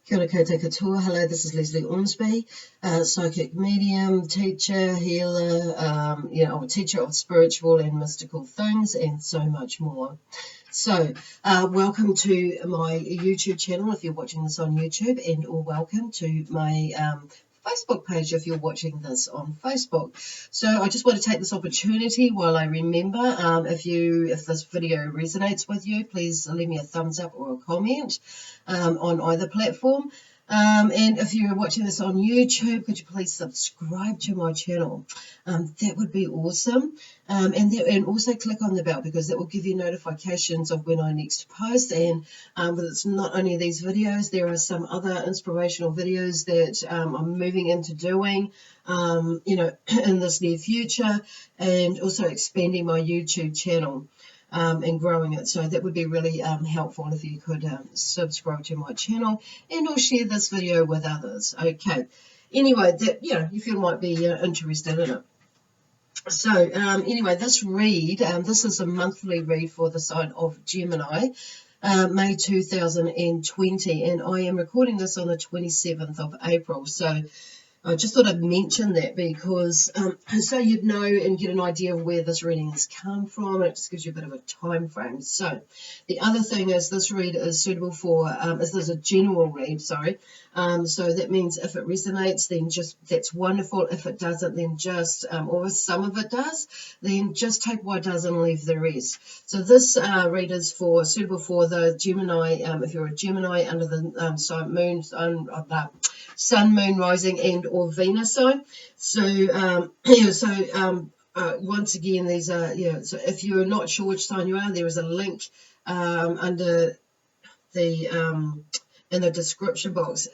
Kia ora koutou katoa. Hello, this is Lesley Ormsby, psychic medium, teacher, healer, a teacher of spiritual and mystical things, and so much more. So, welcome to my YouTube channel if you're watching this on YouTube, and or welcome to my Facebook page if you're watching this on Facebook. So I just want to take this opportunity while I remember, if this video resonates with you, please leave me a thumbs up or a comment on either platform. And if you're watching this on YouTube, could you please subscribe to my channel? That would be awesome. And also click on the bell, because that will give you notifications of when I next post. And but it's not only these videos, there are some other inspirational videos that I'm moving into doing, in this near future, and also expanding my YouTube channel. And growing it. So that would be really helpful if you could subscribe to my channel and or share this video with others. Okay. Anyway, that if you might be interested in it. So anyway, this read, this is a monthly read for the sign of Gemini, May 2020, and I am recording this on the 27th of April. So I just thought I'd mention that because so you'd know and get an idea of where this reading has come from, and it just gives you a bit of a time frame. So the other thing is this read is suitable for, this is a general read, sorry. So that means if it resonates, then just that's wonderful. If it doesn't, then just, or if some of it does, then just take what does and leave the rest. So this read is suitable for the Gemini, if you're a Gemini under the sun, moon, rising, and or Venus sign. So once again, these are so if you're not sure which sign you are, there is a link under the in the description box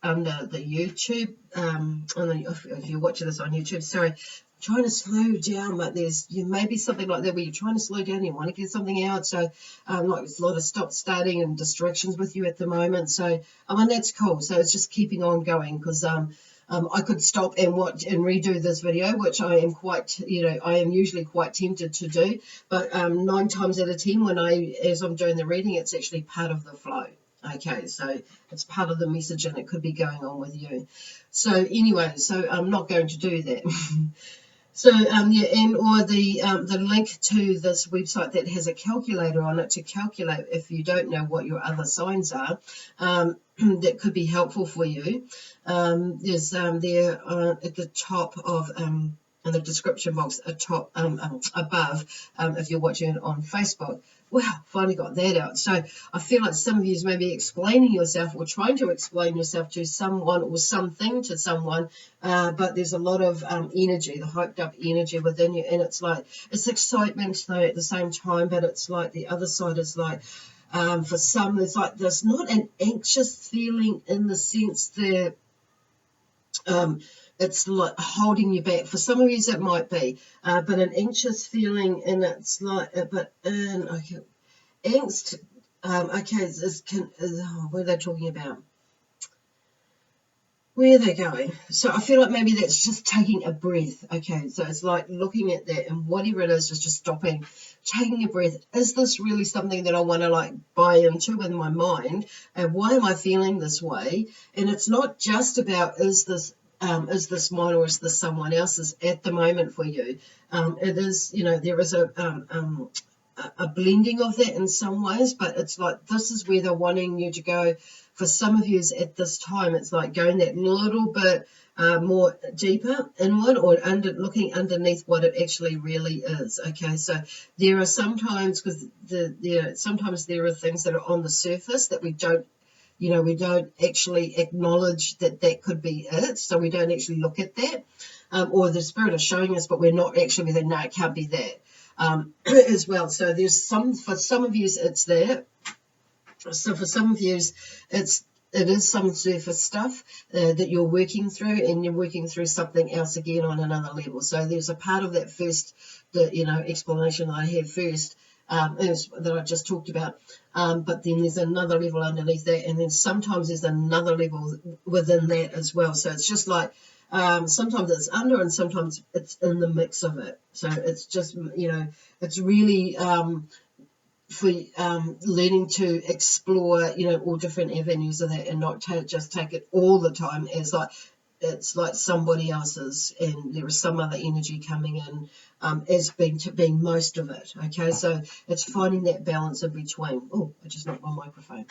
under the YouTube. If you're watching this on YouTube, sorry. Trying to slow down, but there's maybe something like that where you're trying to slow down, you want to get something out, so like there's a lot of stop starting and distractions with you at the moment. So that's cool. So it's just keeping on going, because I could stop and watch and redo this video, which I am quite, I am usually quite tempted to do, but 9 times out of 10 as I'm doing the reading, it's actually part of the flow. Okay, so it's part of the message and it could be going on with you. So anyway, so I'm not going to do that. So the link to this website that has a calculator on it to calculate if you don't know what your other signs are, that could be helpful for you. There's there at the top of in the description box above, if you're watching it on Facebook. Wow, finally got that out. So I feel like some of you may be explaining yourself or trying to explain yourself to someone or something to someone, but there's a lot of energy, the hyped up energy within you, and it's like it's excitement though at the same time, but it's like the other side is like, for some, there's like there's not an anxious feeling in the sense that it's like holding you back. For some of you it might be, but an anxious feeling, and it's like, angst. What are they talking about? Where are they going? So I feel like maybe that's just taking a breath. Okay, so it's like looking at that, and whatever it is just stopping, taking a breath. Is this really something that I want to like buy into in my mind? And why am I feeling this way? And it's not just about is this mine or is this someone else's at the moment for you. It is, there is a blending of that in some ways, but it's like this is where they're wanting you to go. For some of you at this time, it's like going that little bit more deeper inward, or looking underneath what it actually really is. Okay, so there are sometimes, because sometimes there are things that are on the surface that we don't actually acknowledge that could be it, so we don't actually look at that, or the spirit is showing us, but we're not actually there. No, it can't be that. As well. So there's for some of you it's there. So for some of you it is some surface stuff that you're working through, and you're working through something else again on another level. So there's a part of that first, explanation that I had first, that I just talked about, but then there's another level underneath that, and then sometimes there's another level within that as well. So it's just like, sometimes it's under and sometimes it's in the mix of it. So it's just, it's really for learning to explore, all different avenues of that, and not just take it all the time as like it's like somebody else's, and there is some other energy coming in as being most of it. Okay, so it's finding that balance in between. Oh, I just knocked my microphone.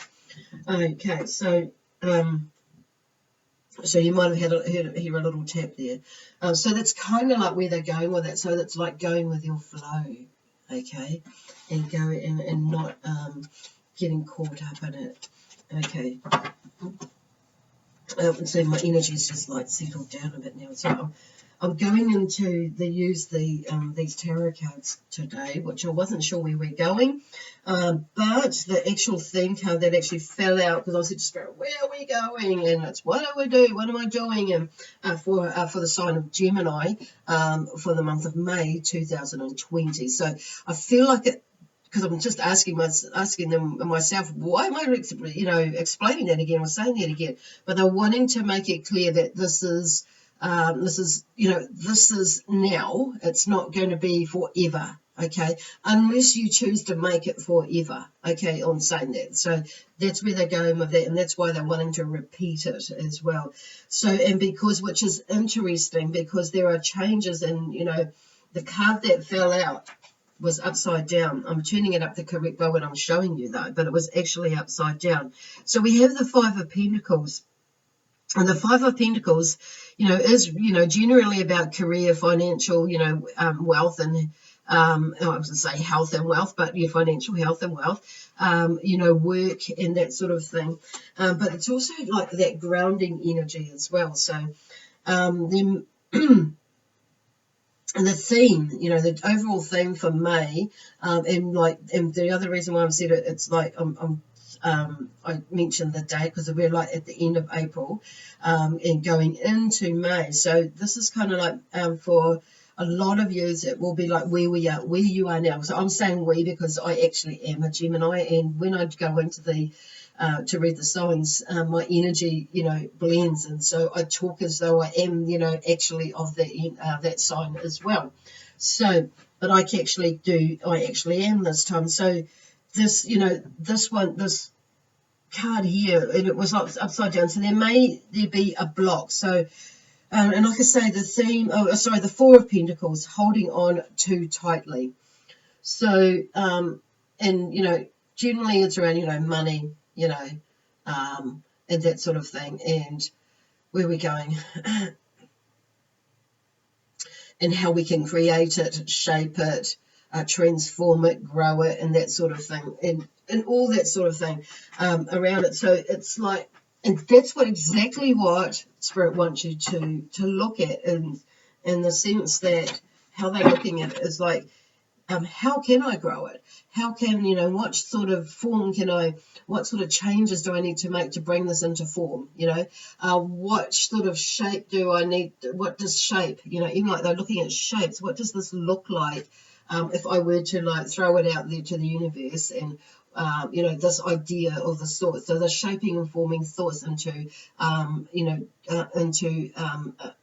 Okay, so so you might have hear a little tap there. So that's kind of like where they're going with it. So that's like going with your flow, okay, and go and not getting caught up in it. Okay. So my energy's just like settled down a bit now. So I'm going into these tarot cards today, which I wasn't sure where we're going, but the actual theme card that actually fell out, because I was just going, where are we going? And it's what do we do? What am I doing? And for the sign of Gemini for the month of May 2020. So I feel like it. Because I'm just asking them myself, why am I, explaining that again or saying that again? But they're wanting to make it clear that this is now. It's not going to be forever, okay? Unless you choose to make it forever, okay? On saying that, so that's where they're going with that, and that's why they're wanting to repeat it as well. So, and because, which is interesting, because there are changes in, the card that fell out was upside down. I'm turning it up the correct way when I'm showing you though, but it was actually upside down. So we have the Five of Pentacles, and the Five of Pentacles, is, generally about career, financial, wealth, and I was going to say health and wealth, but your financial health and wealth, work and that sort of thing. But it's also like that grounding energy as well. So then and the theme, the overall theme for May, and the other reason why I've said it, it's like I mentioned the date because we're like at the end of April, and going into May. So this is kind of like for a lot of you, it will be like where you are now. So I'm saying we because I actually am a Gemini, and when I go into to read the signs, my energy, blends, and so I talk as though I am, actually of that sign as well. So, but I actually am this time. So this, this card here, and it was upside down. So there be a block. So, and like I say, the theme, the Four of Pentacles, holding on too tightly. So, and generally it's around, money, and that sort of thing, and where we're going, and how we can create it, shape it, transform it, grow it, and that sort of thing, and all that sort of thing around it. So it's like, and that's exactly what Spirit wants you to look at, in the sense that how they're looking at it is like, how can I grow it? How can, what sort of form what sort of changes do I need to make to bring this into form? What sort of shape do I need? What does shape, even like they're looking at shapes, what does this look like if I were to throw it out there to the universe, and this idea of the thoughts. So they're shaping and forming thoughts into,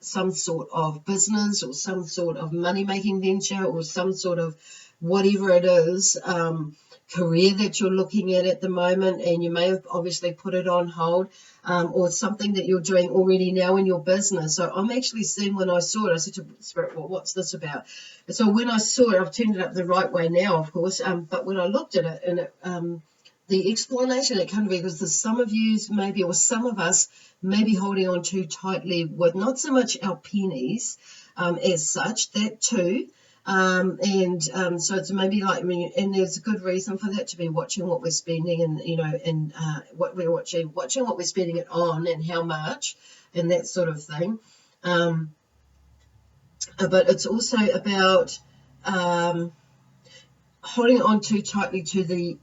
some sort of business, or some sort of money-making venture, or some sort of whatever it is, career that you're looking at the moment, and you may have obviously put it on hold, or something that you're doing already now in your business. So I'm actually seeing, when I saw it, I said to Spirit, well, what's this about? And so when I saw it, I've turned it up the right way now, of course, but when I looked at it, and it, the explanation that came to me, because there's some of you maybe, or some of us may be holding on too tightly with not so much our pennies as such, that too, so it's maybe like, and there's a good reason for that, to be watching what we're spending, and and what we're watching what we're spending it on, and how much, and that sort of thing. But it's also about holding on too tightly to the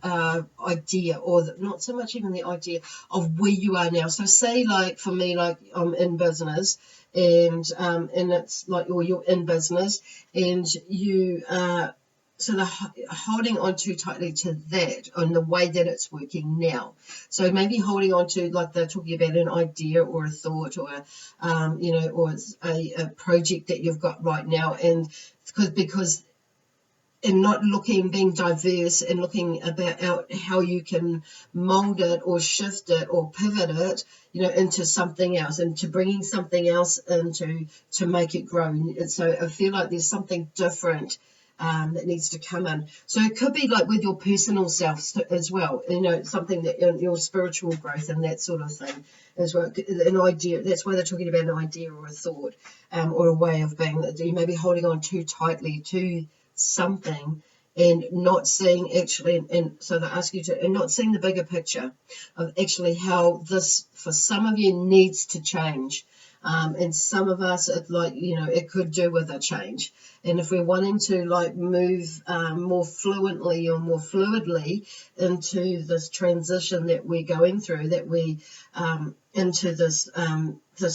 idea, or not so much even the idea of where you are now. So say, like for me, like I'm in business, and it's like, or you're in business, and you so they're holding on too tightly to that, on the way that it's working now. So maybe holding on to, like they're talking about, an idea or a thought, or or a project that you've got right now, and because and not being diverse and looking about out how you can mold it or shift it or pivot it, into something else, and to bringing something else into to make it grow. And so I feel like there's something different that needs to come in. So it could be like with your personal self as well, something that your spiritual growth and that sort of thing as well. An idea, that's why they're talking about an idea or a thought, or a way of being that you may be holding on too tightly to something and not seeing actually, and so they ask you to, and not seeing the bigger picture of actually how this for some of you needs to change. And some of us, it could do with a change. And if we're wanting to move more fluently or more fluidly into this transition that we're going through, that we into this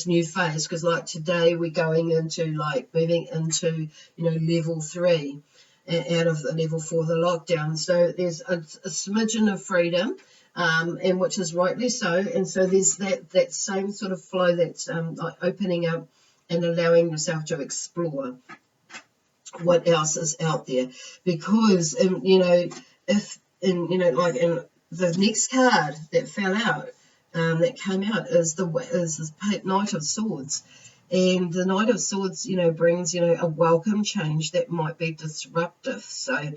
new phase, because like today we're going into moving into level 3 out of the level 4, the lockdown. So there's a smidgen of freedom, and which is rightly so. And so there's that same sort of flow that's opening up and allowing yourself to explore what else is out there. Because if in the next card that fell out, that came out is this Knight of Swords. And the Knight of Swords, brings, a welcome change that might be disruptive. So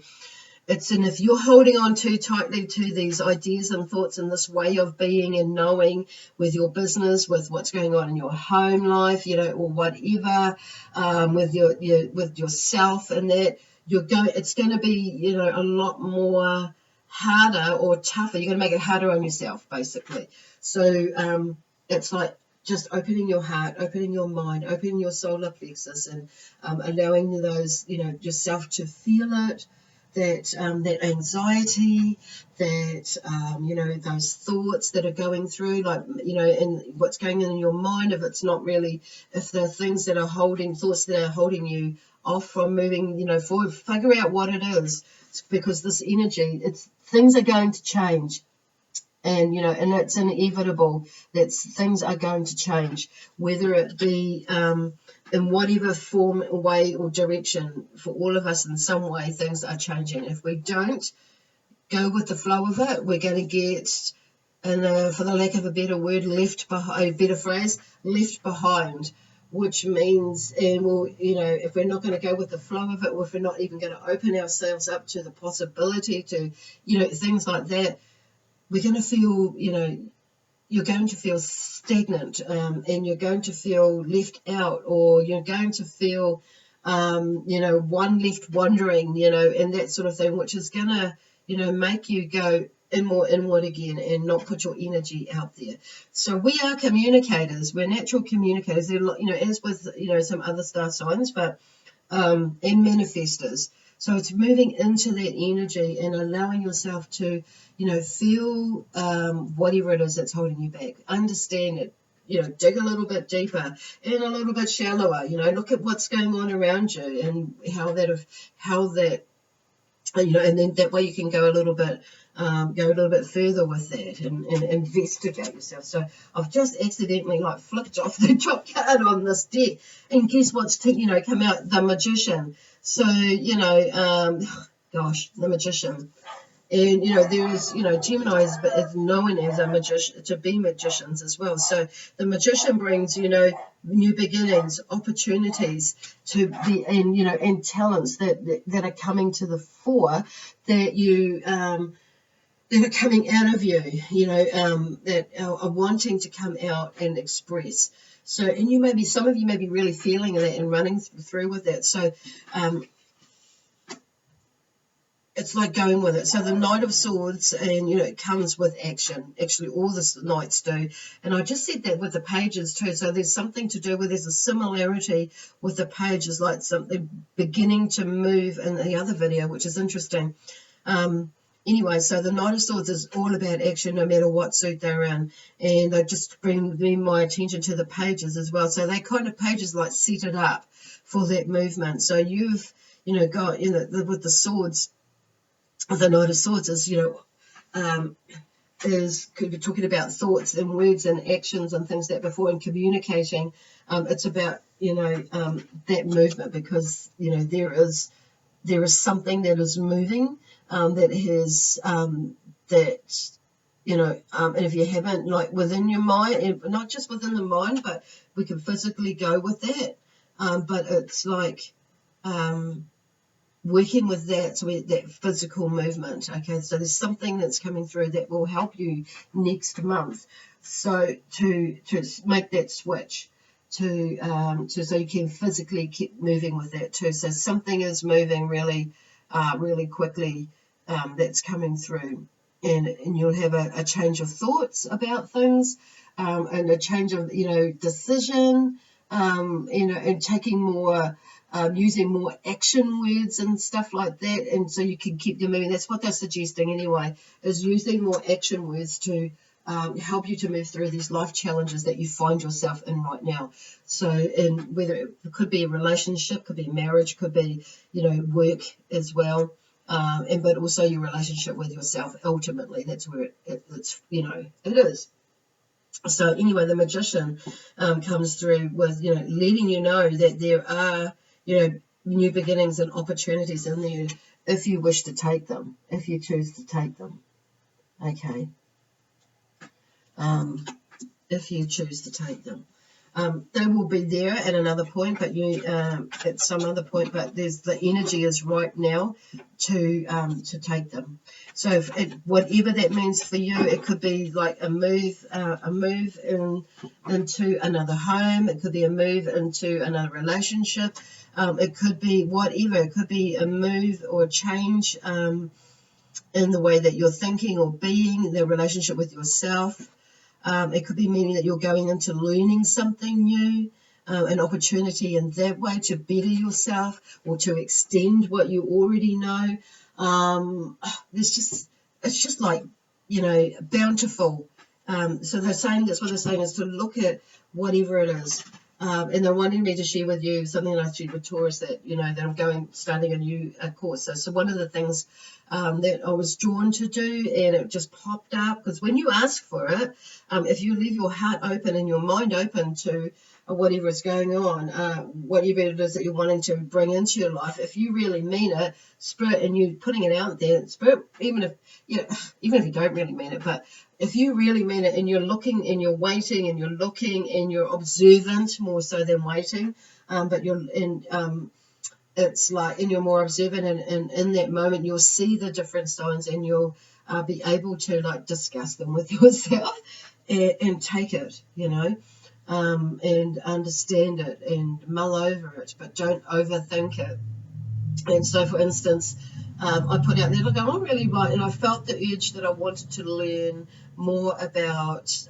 and if you're holding on too tightly to these ideas and thoughts and this way of being and knowing with your business, with what's going on in your home life, or whatever, with yourself, and that it's going to be, a lot more harder or tougher. You're going to make it harder on yourself, basically. So it's like just opening your heart, opening your mind, opening your solar plexus, and allowing those, yourself to feel it, that anxiety, that those thoughts that are going through, and what's going on in your mind. If the things that are thoughts that are holding you off from moving, forward, figure out what it is, because this energy, things are going to change. And, and it's inevitable that things are going to change, whether it be in whatever form, way, or direction. For all of us, in some way, things are changing. If we don't go with the flow of it, we're going to get, for the lack of a better word, left behind, which means, if we're not going to go with the flow of it, or if we're not even going to open ourselves up to the possibility to, things like that, we're going to feel, you're going to feel stagnant, and you're going to feel left out, or you're going to feel, one left wondering, and that sort of thing, which is going to, make you go more inward again and not put your energy out there. So we are communicators. We're natural communicators. As with, some other star signs, but and manifestors. So it's moving into that energy and allowing yourself to, feel whatever it is that's holding you back. Understand it. Dig a little bit deeper and a little bit shallower. Look at what's going on around you and how that, and then that way you can go a little bit further with that and investigate yourself. So I've just accidentally flicked off the top card on this deck, and guess what's come out? The Magician. So gosh, the Magician. And there is Gemini is known as a magician, to be magicians as well. So the Magician brings new beginnings, opportunities to be, and talents that are coming to the fore, that you that are coming out of you, that are wanting to come out and express. So, and some of you may be really feeling that and running through with that. So it's like going with it. So the Knight of Swords, and it comes with action. Actually, all the knights do. And I just said that with the pages too. So there's something to do with, there's a similarity with the pages, like something beginning to move in the other video, which is interesting. Anyway, so the Knight of Swords is all about action, no matter what suit they're in. And they just bring my attention to the pages as well. So they kind of pages set it up for that movement. So you've, got, with the swords, the Knight of Swords is, could be talking about thoughts and words and actions and things that before, and communicating. It's about, that movement, because, there is there is something that is moving, that has, that, you know, and if you haven't, like within your mind, not just within the mind, but we can physically go with that. But it's like, working with that, so that physical movement. Okay, so there's something that's coming through that will help you next month. So to make that switch to so you can physically keep moving with that too. So something is moving really, really quickly, that's coming through, and you'll have a change of thoughts about things, and a change of, you know, decision, you know, and taking more. Using more action words and stuff like that, and so you can keep them moving. That's what they're suggesting anyway, is using more action words to help you to move through these life challenges that you find yourself in right now. So, and whether it could be a relationship, could be marriage, could be, you know, work as well, and but also your relationship with yourself. Ultimately, that's where it's, you know, it is. So anyway, the Magician comes through with, you know, letting you know that there are, you know, new beginnings and opportunities in there if you wish to take them, if you choose to take them. Okay. If you choose to take them. They will be there at another point, but you at some other point. But there's the energy is right now to take them. So whatever that means for you, it could be like a move into another home. It could be a move into another relationship. It could be whatever. It could be a move or a change in the way that you're thinking or being, the relationship with yourself. It could be meaning that you're going into learning something new, an opportunity in that way to better yourself or to extend what you already know. It's just like, you know, bountiful. So they're saying, that's what they're saying, is to look at whatever it is. And they're wanting me to share with you something I shared with Taurus, that, you know, that I'm starting a new course. So one of the things that I was drawn to do, and it just popped up, because when you ask for it, if you leave your heart open and your mind open to whatever is going on, whatever it is that you're wanting to bring into your life, if you really mean it, Spirit, and you're putting it out there, Spirit, even if you don't really mean it, but if you really mean it, and you're looking and you're waiting and you're looking and you're observant more so than waiting, but you're in, it's like, and you're more observant, and in that moment you'll see the different signs, and you'll be able to like discuss them with yourself, and take it, you know, and understand it and mull over it, but don't overthink it. And so, for instance, I put out there, look, I'm not really right, and I felt the urge that I wanted to learn more about,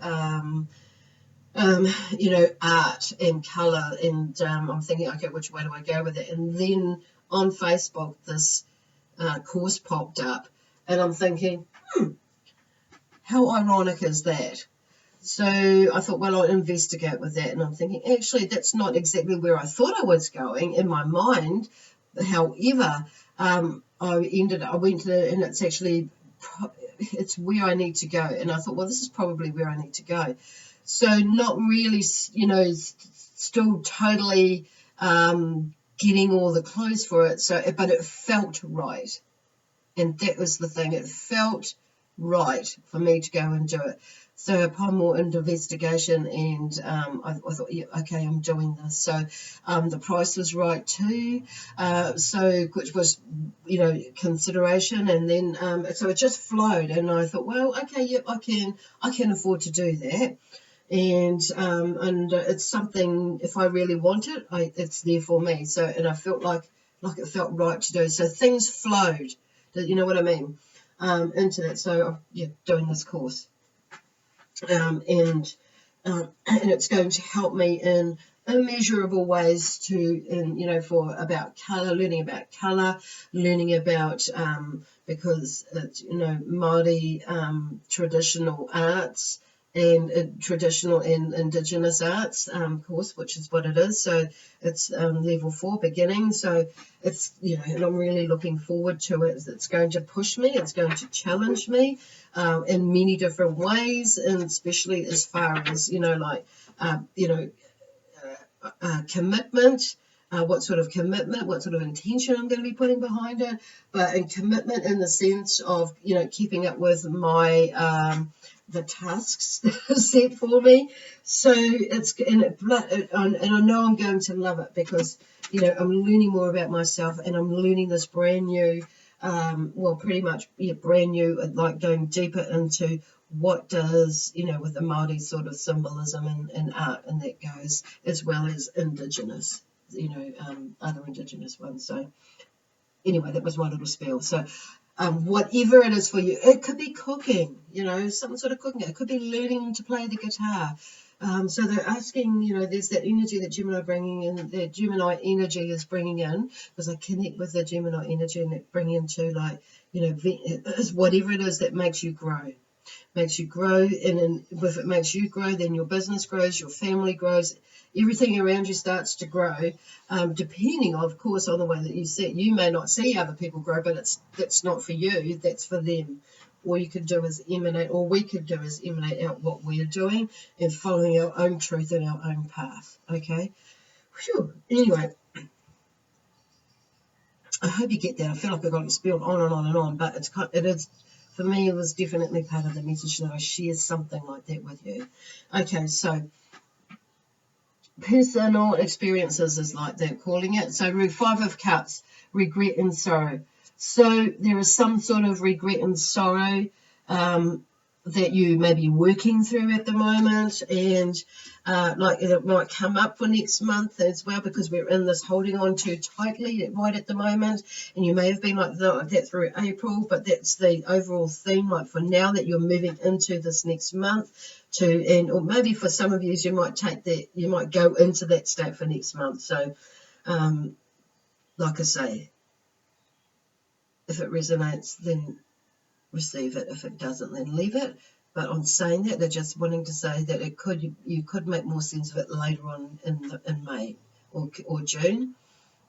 you know, art and colour, and I'm thinking, okay, which way do I go with it? And then on Facebook, this course popped up, and I'm thinking, how ironic is that? So I thought, well, I'll investigate with that, and I'm thinking, actually, that's not exactly where I thought I was going in my mind. However, I went to, and it's where I need to go. And I thought, well, this is probably where I need to go. So not really, you know, still totally getting all the clues for it. So, but it felt right. And that was the thing. It felt right for me to go and do it. So upon more investigation, and I thought, yeah, okay, I'm doing this. So the price was right too, so which was, you know, consideration, and then so it just flowed, and I thought, well, okay, yep, I can afford to do that, and it's something, if I really want it, it's there for me. So, and I felt like it felt right to do. So things flowed, you know what I mean, into that. So yeah, doing this course. And it's going to help me in immeasurable ways to, you know, about colour, learning about colour, learning about, because it's, you know, Māori traditional arts, and traditional and Indigenous arts course, which is what it is. So it's level 4 beginning. So it's, you know, and I'm really looking forward to it. It's going to push me. It's going to challenge me in many different ways, and especially as far as, you know, like, you know, commitment, what sort of commitment, what sort of intention I'm going to be putting behind it, but in commitment in the sense of, you know, keeping up with my the tasks set for me. So it's and I know I'm going to love it because, you know, I'm learning more about myself and I'm learning this brand new, well, pretty much brand new, like going deeper into what does, you know, with the Māori sort of symbolism and art and that goes, as well as Indigenous, you know, other Indigenous ones. So anyway, that was my little spiel. So whatever it is for you, it could be cooking, you know, some sort of cooking. It could be learning to play the guitar. So they're asking, you know, there's that energy that Gemini bringing in, that Gemini energy is bringing in, because I connect with the Gemini energy and it bring into, like, you know, whatever it is that makes you grow. Makes you grow, and if it makes you grow, then your business grows, your family grows, everything around you starts to grow, depending, of course, on the way that you see it. You may not see other people grow, but that's not for you, that's for them. All you can do is emanate, or we could do is emanate out what we're doing and following our own truth and our own path, okay? Whew. Anyway, I hope you get that. I feel like I got it spilled on and on and on, but it is, for me, it was definitely part of the message that I share something like that with you. Okay, so personal experiences is like they're calling it. So 5 of Cups, regret and sorrow. So there is some sort of regret and sorrow that you may be working through at the moment, and like it might come up for next month as well, because we're in this holding on too tightly right at the moment, and you may have been like that through April, but that's the overall theme, like for now, that you're moving into this next month or maybe for some of you might you might go into that state for next month. So like I say, if it resonates, then receive it. If it doesn't, then leave it. But on saying that, they're just wanting to say that you could make more sense of it later on in May or June.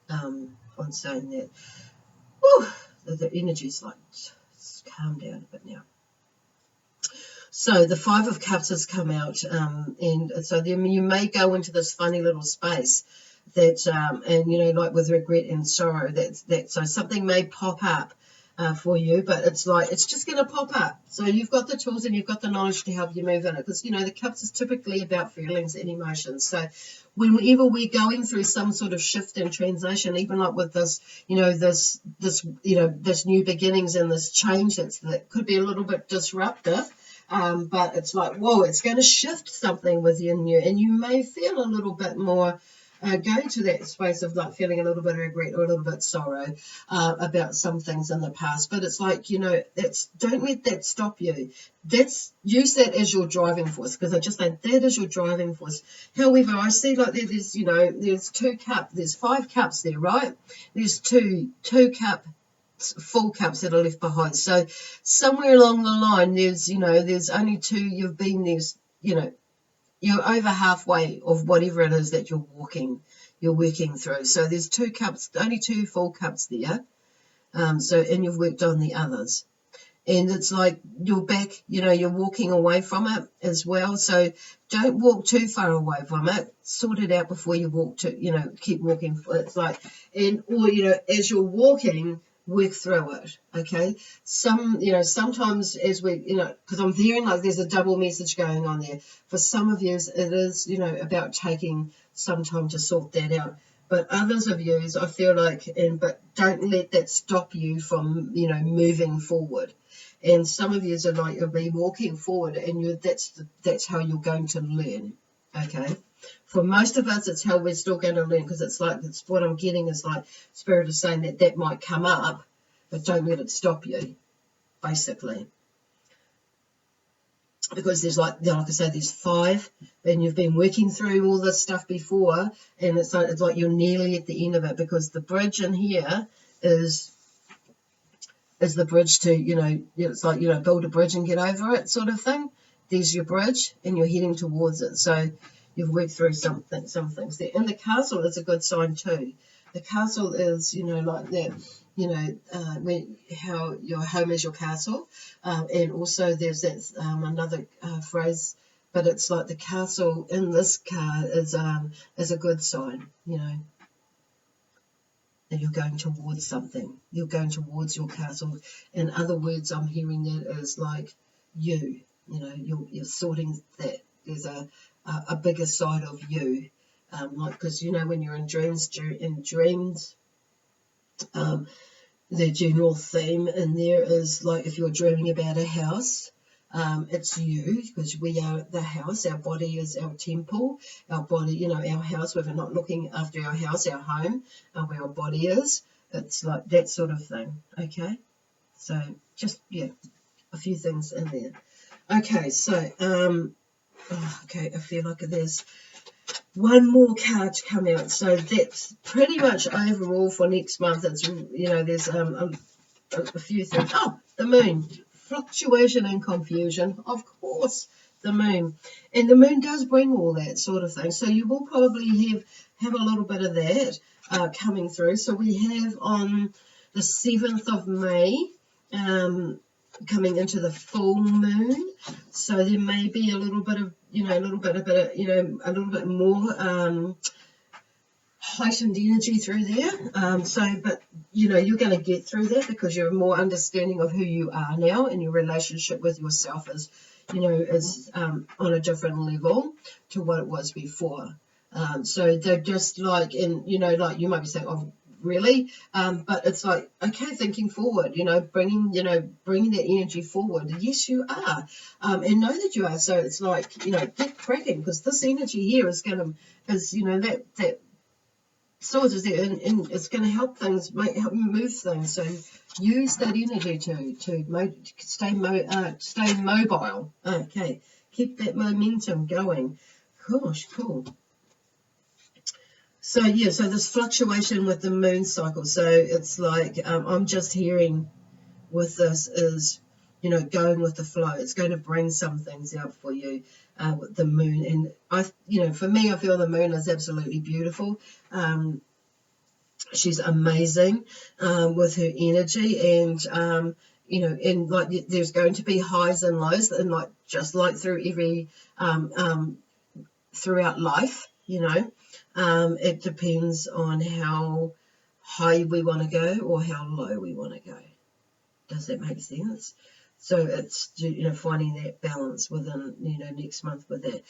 On saying that, whew, the energy's like calm down a bit now. So the 5 of Cups has come out, and so then you may go into this funny little space that, and you know, like with regret and sorrow, that so something may pop up for you, but it's like it's just going to pop up. So you've got the tools and you've got the knowledge to help you move in it, because you know the Cups is typically about feelings and emotions. So whenever we're going through some sort of shift and transition, even like with this, you know, this new beginnings and this change that could be a little bit disruptive. But it's like, whoa, it's going to shift something within you, and you may feel a little bit more going to that space of like feeling a little bit of regret or a little bit sorrow about some things in the past. But it's like, you know, don't let that stop you. Use that as your driving force, because I just think that is your driving force. However, I see like there's, you know, there's 2 cups, there's 5 cups there, right? There's two full cups that are left behind. So somewhere along the line, there's only 2. You've been there's, you know, you're over halfway of whatever it is that you're working through. So there's 2 cups, only 2 full cups there. So, and you've worked on the others. And it's like you're back, you know, you're walking away from it as well. So don't walk too far away from it. Sort it out before you walk keep walking. It's like, or, you know, as you're walking, work through it, okay? Sometimes as we, you know, because I'm hearing like there's a double message going on there. For some of you, it is, you know, about taking some time to sort that out. But others of you, I feel like, but don't let that stop you from, you know, moving forward. And some of you are like, you'll be walking forward, and that's how you're going to learn, okay? For most of us, it's how we're still going to learn, because it's what I'm getting is like Spirit is saying that might come up, but don't let it stop you, basically. Because there's like I say, there's 5, and you've been working through all this stuff before, and it's like you're nearly at the end of it, because the bridge in here is the bridge to, you know, it's like, you know, build a bridge and get over it sort of thing. There's your bridge, and you're heading towards it. So you've worked through some things there. And the castle is a good sign too. The castle is, you know, like that, you know, how your home is your castle. And also there's that another phrase, but it's like the castle in this card is a good sign, you know. and you're going towards something. You're going towards your castle. In other words, I'm hearing that as like you know, you're sorting that. There's a bigger side of you, like, because you know when you're in dreams, the general theme in there is like if you're dreaming about a house. It's you, because we are the house. Our body is our temple. Our body, you know, our house. If we're not looking after our house, our home, where our body is, it's like that sort of thing. Okay, so just a few things in there. Okay, so okay, I feel like there's one more card to come out. So that's pretty much overall for next month. It's there's a few things. Oh, the moon. Fluctuation and confusion. Of course, the moon. And the moon does bring all that sort of thing. So you will probably have a little bit of that coming through. So we have on the 7th of May coming into the full moon. So there may be a little bit of, a little bit more heightened energy through there. But you're going to get through that because you're more understanding of who you are now, and your relationship with yourself is on a different level to what it was before. So they're just like, like you might be saying, oh, really? But it's like, okay, thinking forward, bringing that energy forward. Yes, you are, and know that you are. So it's like, get cracking, because this energy here is that swords is there, and it's going to help things, help move things. So use that energy to stay mobile. Okay, keep that momentum going. Gosh, cool. So so this fluctuation with the moon cycle. So it's like I'm just hearing with this is, going with the flow. It's going to bring some things out for you with the moon. And for me, I feel the moon is absolutely beautiful. She's amazing with her energy, and and like there's going to be highs and lows, and like just like through every throughout life, it depends on how high we want to go or how low we want to go. Does that make sense? So it's finding that balance within next month with that.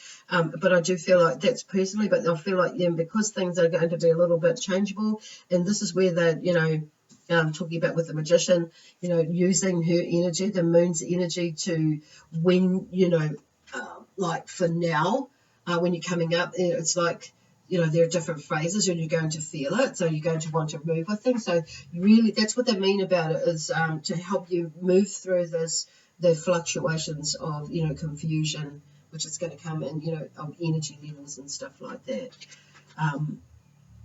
But I do feel like that's personally, but I feel like because things are going to be a little bit changeable, and this is where they're talking about with the magician, using her energy, the moon's energy, to when like for now, when you're coming up, it's like there are different phases and you're going to feel it, so you're going to want to move with things. So really that's what they mean about it, is to help you move through the fluctuations of confusion, which is going to come in of energy levels and stuff like that.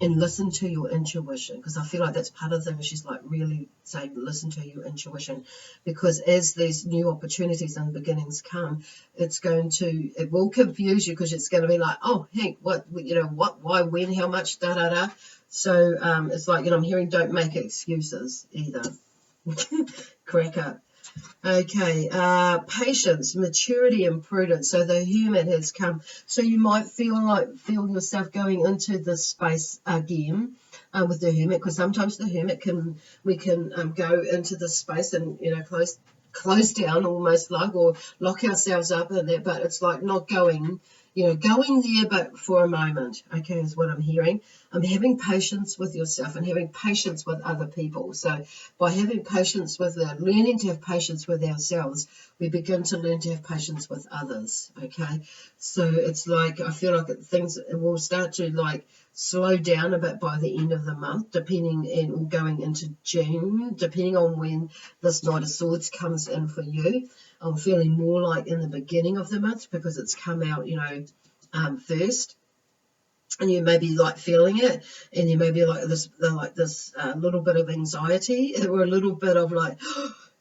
And listen to your intuition, because I feel like that's part of the thing. She's like really saying listen to your intuition, because as these new opportunities and beginnings come, it will confuse you, because it's going to be like, oh, Hank, what, why, when, how much, da. So it's like, I'm hearing don't make excuses either. Crack up. Okay, patience, maturity, and prudence. So the Hermit has come. So you might feel yourself going into this space again with the Hermit, because sometimes the Hermit we can go into this space and close down almost, like, or lock ourselves up in there. But it's like not going. Going there, but for a moment, okay, is what I'm hearing. I'm having patience with yourself and having patience with other people. So by having patience learning to have patience with ourselves, we begin to learn to have patience with others, okay? So it's like, I feel like things will start to like slow down a bit by the end of the month, or going into June, depending on when this Knight of Swords comes in for you. I'm feeling more like in the beginning of the month, because it's come out, first, and you may be like feeling it, and you may be like this little bit of anxiety, or a little bit of like,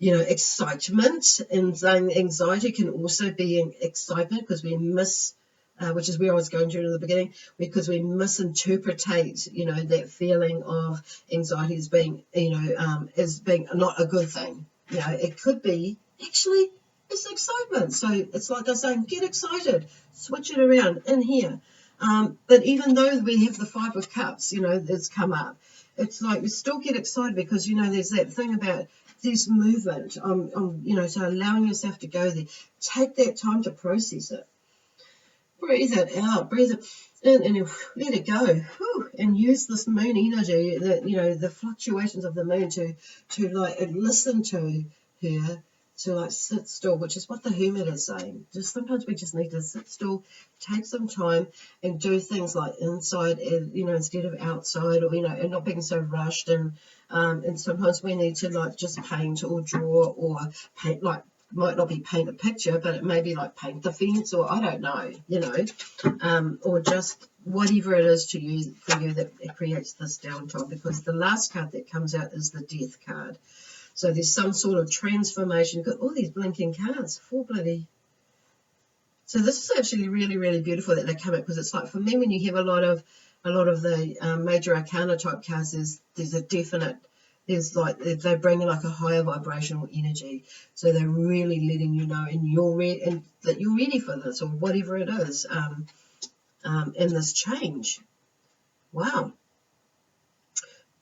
excitement. And saying anxiety can also be excitement, because we which is where I was going to in the beginning, because we misinterpretate, that feeling of anxiety as being, as being not a good thing. It could be actually. It's excitement. So it's like they're saying, get excited, switch it around in here. But even though we have the Five of Cups, that's come up, it's like you still get excited because, you know, there's that thing about this movement, you know, so allowing yourself to go there. Take that time to process it. Breathe it out, breathe it in, and let it go. Whew, and use this moon energy, that, you know, the fluctuations of the moon to like listen to her, to like sit still, which is what the Hermit is saying. Just sometimes we just need to sit still, take some time, and do things like inside, you know, instead of outside, or, you know, and not being so rushed. And sometimes we need to like just paint or draw or paint, like, might not be paint a picture, but it may be like paint the fence, or I don't know, you know, or just whatever it is to you, for you, that it creates this downtime. Because the last card that comes out is the Death card. So there's some sort of transformation. You've got all these blinking cards, 4 bloody. So this is actually really, really beautiful that they come out, because it's like, for me, when you have a lot of the major arcana type cards, there's a definite, there's like, they bring like a higher vibrational energy. So they're really letting you know, and that you're ready for this, or whatever it is, in this change. Wow.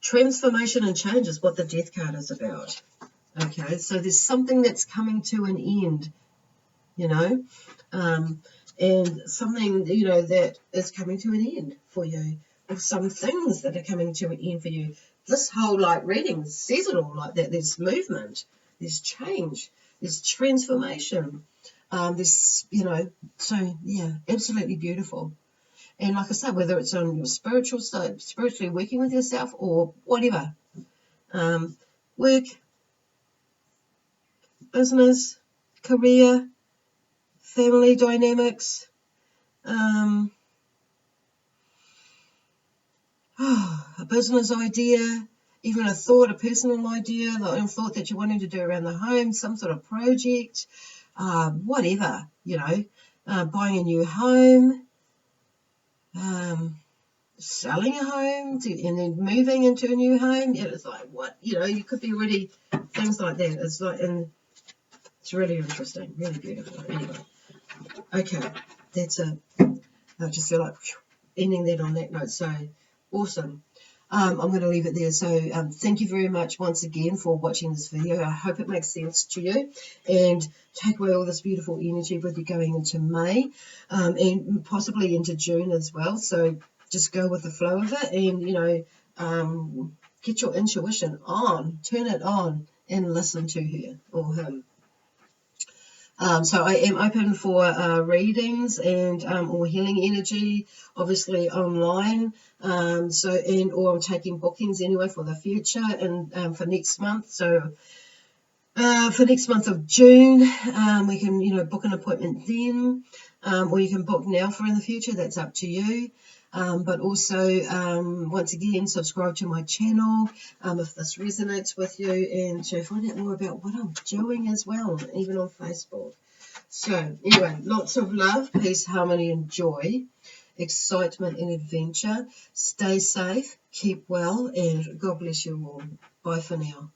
Transformation and change is what the Death card is about. Okay, so there's something that's coming to an end, you know, and something, you know, that is coming to an end for you, or some things that are coming to an end for you. This whole like reading says it all like that. There's movement, there's change, there's transformation, there's, you know, so yeah, absolutely beautiful. And like I said, whether it's on your spiritual side, spiritually working with yourself, or whatever, work, business, career, family dynamics, a business idea, even a thought, a personal idea, like a thought that you're wanting to do around the home, some sort of project, whatever, you know, buying a new home, selling a home, and then moving into a new home. It's like, what, you know, you could be already, things like that. It's like, and it's really interesting, really beautiful. Anyway, okay, that's it. I just feel like ending that on that note. So awesome. I'm going to leave it there. So thank you very much once again for watching this video. I hope it makes sense to you, and take away all this beautiful energy with you going into May, and possibly into June as well. So just go with the flow of it, and, you know, get your intuition on, turn it on, and listen to her or him. So I am open for readings and or healing energy, obviously online. Or I'm taking bookings anyway for the future, and for next month. So for next month of June, we can, you know, book an appointment then, or you can book now for in the future. That's up to you. But also, once again, subscribe to my channel if this resonates with you, and to find out more about what I'm doing as well, even on Facebook. So anyway, lots of love, peace, harmony, and joy, excitement and adventure. Stay safe, keep well, and God bless you all. Bye for now.